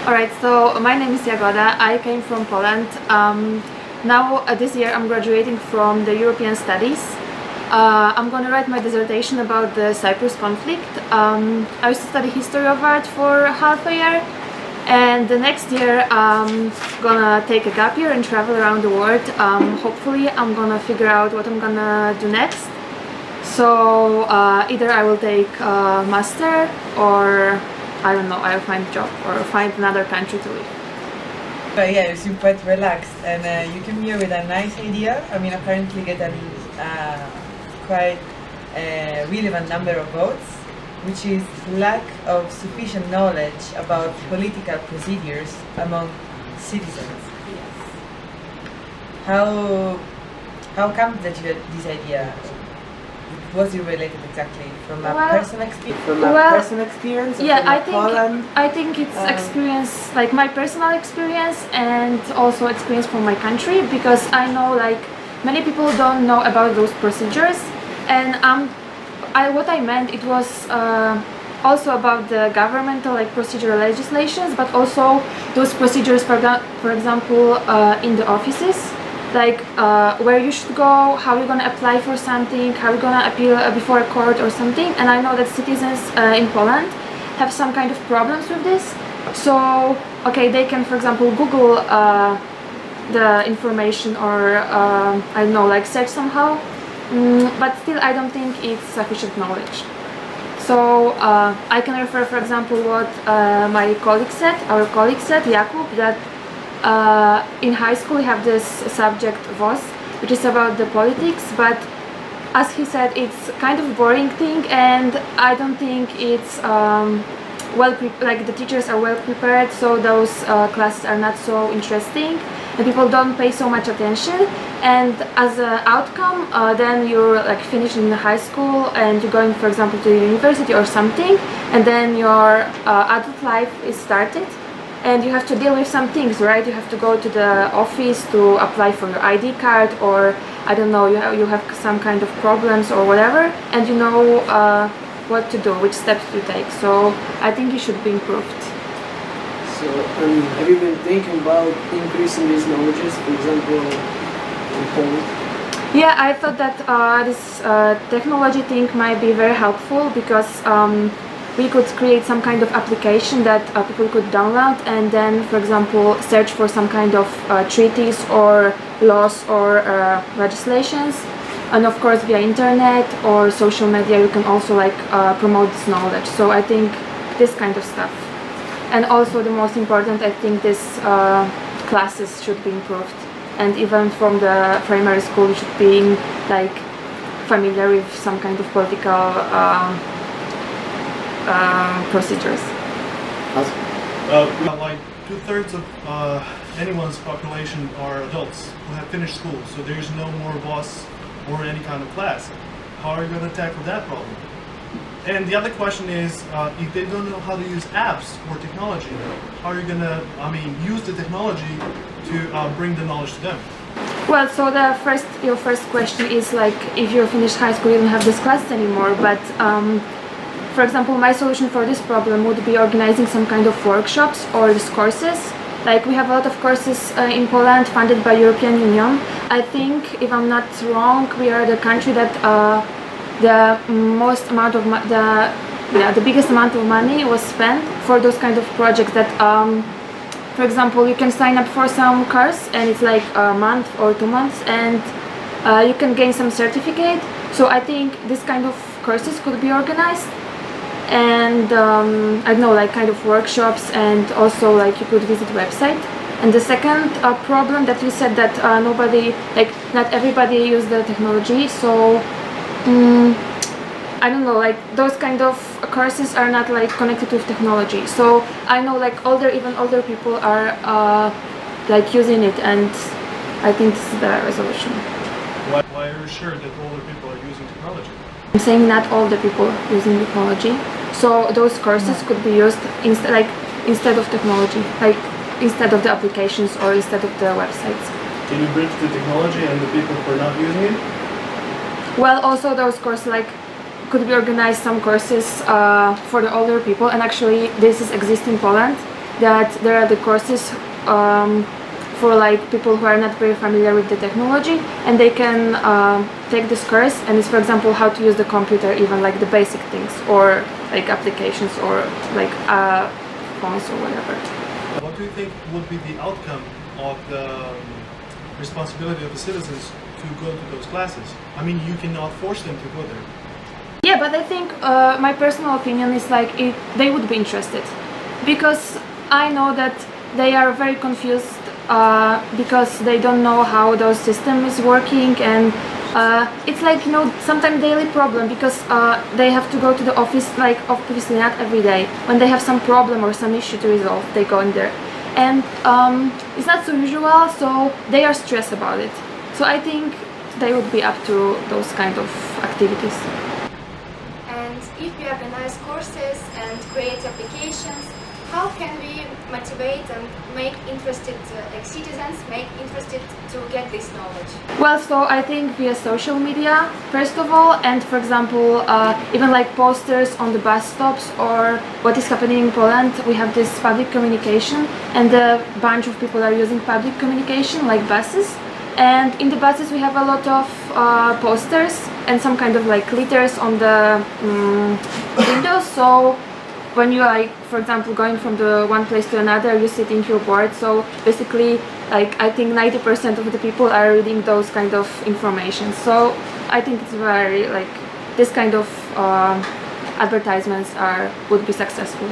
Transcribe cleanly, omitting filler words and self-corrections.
Alright, so my name is Jagoda. I came from Poland. Now this year I'm graduating from the European Studies. I'm going to write my dissertation about the Cyprus conflict. I used to study history of art for half a year, and the next year I'm gonna take a gap year and travel around the world. Hopefully I'm gonna figure out what I'm gonna do next. So either I will take a master, or I don't know, I'll find a job or find another country to live. But yeah, you seem quite relaxed, and you came here with a nice idea. I mean, apparently get a quite relevant number of votes, which is lack of sufficient knowledge about political procedures among citizens. Yes. How come that you had this idea? Was it related exactly from a personal experience? Personal experience? Yeah, Poland? I think it's experience, like my personal experience, and also experience from my country, because I know like many people don't know about those procedures, and what I meant, it was also about the governmental like procedural legislations, but also those procedures for example in the offices, like where you should go, how you're gonna apply for something, how you're gonna appeal before a court or something. And I know that citizens in Poland have some kind of problems with this. So okay, they can for example Google the information, or I don't know, like search somehow, but still I don't think it's sufficient knowledge. So I can refer for example what my colleague said, our colleague said, Jakub, that in high school we have this subject VOS, which is about the politics, but as he said, it's kind of boring thing, and I don't think it's like the teachers are well prepared, so those classes are not so interesting and people don't pay so much attention. And as an outcome, then you're like finishing high school and you're going for example to university or something, and then your adult life is started. And you have to deal with some things, right? You have to go to the office to apply for your ID card, or I don't know, you have some kind of problems or whatever, and you know what to do, which steps to take. So I think it should be improved. So have you been thinking about increasing these knowledges, for example, in Poland? Yeah, I thought that this technology thing might be very helpful, because we could create some kind of application that people could download and then, for example, search for some kind of treaties or laws or legislations. And of course, via internet or social media, you can also like promote this knowledge. So I think this kind of stuff. And also the most important, I think this classes should be improved. And even from the primary school, you should be like familiar with some kind of political procedures. Like 2/3 of anyone's population are adults who have finished school, so there's no more boss or any kind of class. How are you going to tackle that problem? And the other question is, if they don't know how to use apps or technology, how are you going to, use the technology to bring the knowledge to them? Well, so your first question is like, if you finish high school, you don't have this class anymore, but for example, my solution for this problem would be organizing some kind of workshops or these courses. Like we have a lot of courses in Poland funded by European Union. I think, if I'm not wrong, we are the country that the biggest amount of money was spent for those kind of projects. That, for example, you can sign up for some course and it's like a month or 2 months, and you can gain some certificate. So I think this kind of courses could be organized. And I don't know, like kind of workshops, and also like you could visit website. And the second problem that you said, that not everybody use the technology, so I don't know, like those kind of courses are not like connected with technology. So I know like even older people are like using it, and I think this is the resolution. Why are you sure that older people are using technology? I'm saying not all the people using technology. So those courses could be used instead of technology, like instead of the applications or instead of the websites. Can you bridge the technology and the people who are not using it? Well, also those courses like could be organized some courses for the older people, and actually this is existing in Poland. that there are the courses for like people who are not very familiar with the technology, and they can take this course, and it's, for example, how to use the computer, even like the basic things, or like applications, or like phones or whatever. What do you think would be the outcome of the responsibility of the citizens to go to those classes? I mean, you cannot force them to go there. Yeah, but I think my personal opinion is like they would be interested, because I know that they are very confused because they don't know how those system is working, and it's like, you know, sometimes daily problem, because they have to go to the office, like obviously not every day. When they have some problem or some issue to resolve, they go in there, and it's not so usual, so they are stressed about it. So I think they would be up to those kind of activities. And if we organize courses and create applications, how can we motivate and make interested citizens interested to get this knowledge? Well, so I think via social media, first of all, and for example, even like posters on the bus stops, or what is happening in Poland, we have this public communication, and a bunch of people are using public communication, like buses. And in the buses we have a lot of posters and some kind of like letters on the windows, so when you like, for example, going from the one place to another, you sit in your board. So basically, like, I think 90% of the people are reading those kind of information. So I think it's very like this kind of advertisements would be successful.